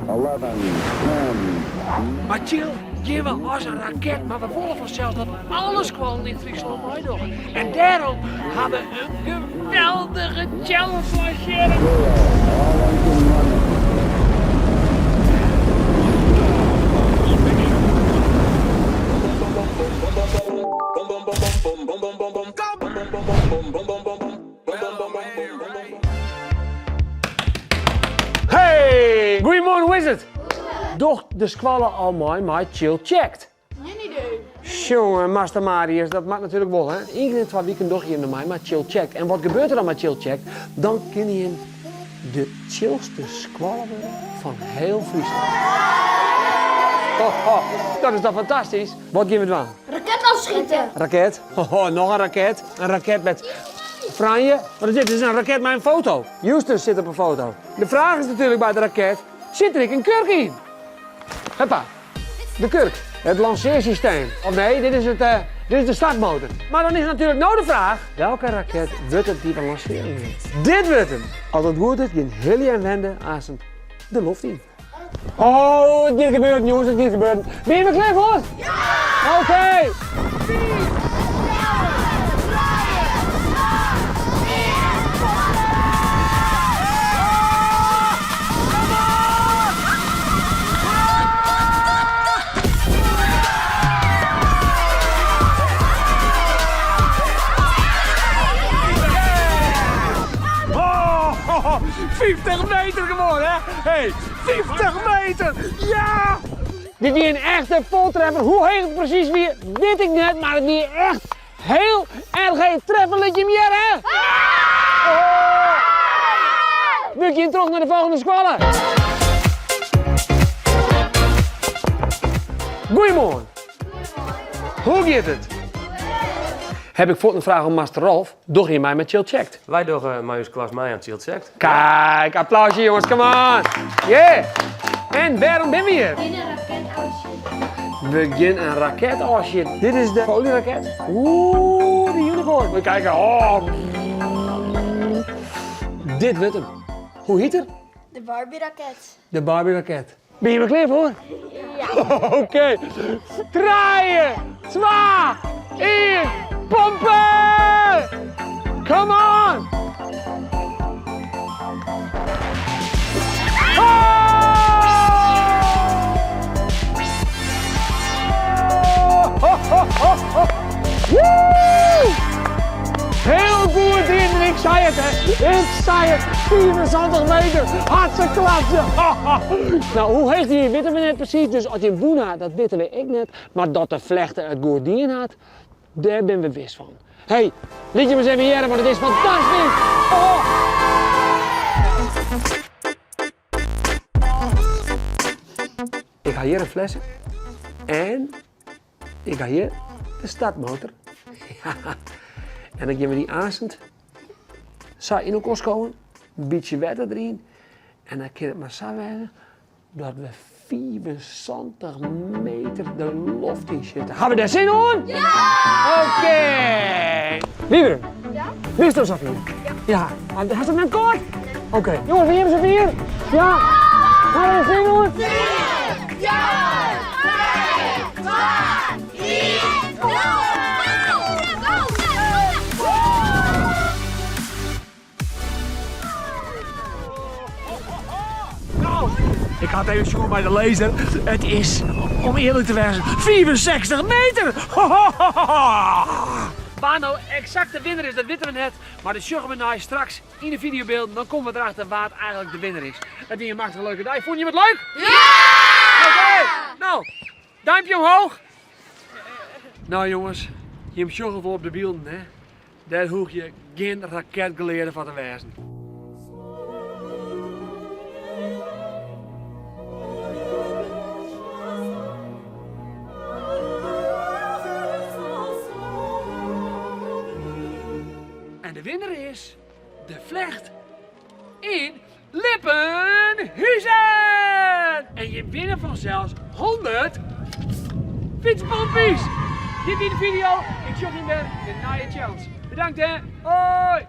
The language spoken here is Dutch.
11, 10. Maar chill, je wel als een raket, maar we voelen vanzelf dat alles gewoon in Friesland mooi doen. En daarom hadden we een geweldige challenge lanceren. Hey, goedemorgen, hoe is het? Doch de squallen al mooi, maar chill checkt. Jongen, Master Marius, dat maakt natuurlijk wel, hè? Iedereen 2 weken doch hier naar mij, maar chill checkt. En wat gebeurt er dan met chill checkt? Dan kun je de chillste squallen worden van heel Friesland. Dat is toch fantastisch? Wat gaan we doen? Raket afschieten. Raket? Nog een raket. Een raket met franje. Wat is dit? Dit is een raket met een foto. Justus zit op een foto. De vraag is natuurlijk bij de raket, zit er een kurk in? Hoppa, de kurk. Het lanceersysteem. Of nee, dit is de startmotor. Maar dan is natuurlijk nou de vraag, welke raket wordt het die we lanceren? Dit wordt hem. Als het goed is, geen heel en wende als het de lucht in. Oh, het gaat gebeuren jongens, het gaat gebeuren. Ben je er klaar voor? Ja! Oké. Oh, 50 meter geworden, hè? Hey, 50 meter! Ja! Dit is een echte voltreffer. Hoe heet het precies weer, weet ik niet, maar het is echt heel erg een treffertje meer, hè? Oh. Wil je terug naar de volgende squallen? Goedemorgen. Hoe gaat het? Heb ik voor een vraag aan Master Rolf, doch je mij met Chill Checked? Wij doen Marius Klas mij aan Chill Checked. Kijk, applausje jongens, come on! Yeah! En waarom ben we hier? We beginnen een raket, oh shit. Dit is de folieraket. Oeh, de unicorn. We kijken, oh. Dit wordt hem. Hoe heet er? De Barbie-raket. De Barbie-raket. Ben je er klaar voor? Ja. Oké. 3, 2, 1, pompen! Come on! Heel goed in, ik zei het hè, ik zei het, 74 meter, hartstikke klatsen. Nou, hoe heet die, weten we net precies, dus als je een boen had, dat weten we ik net, maar dat de vlechten het goordien had, daar ben we wist van. Hey, liet je me eens even hier, want het is fantastisch. Oh. Ik ga hier een flessen en ik ga hier de startmotor. Ja. En dan gaan we die aanzend zo in elkaar komen, een beetje water erin en dan kan het maar zo werden dat we 74 meter de lucht in zitten. Gaan we daar zin in? Ja! Oké. Lieve, ja? Wist je Sofie? Ja. Ja. Had je het net kort? Oké. Jongens, wie hebben ze hier? Ja. Gaan we er zin in? 4, ja, 3, 2, 1, go! Ik ga het even zoeken bij de laser. Het is, om eerlijk te wezen, 64 meter! Waar nou exact de winnaar is, dat weten we net. Maar de zoeken we nou straks in de videobeeld. Dan komen we erachter waar het eigenlijk de winnaar is. Het is een machtig leuke dag. Vond je het leuk? Ja! Oké, nou, duimpje omhoog. Nou jongens, je hebt zoveel op de beelden, hè. Daar hoef je geen raketgeleerde van te wezen. En de winnaar is de vlecht in Lippenhuizen! En je wint van zelfs 100 fietspompies! Dit is de video. Ik zag je weer de nieuwe challenge. Bedankt hè. Hoi!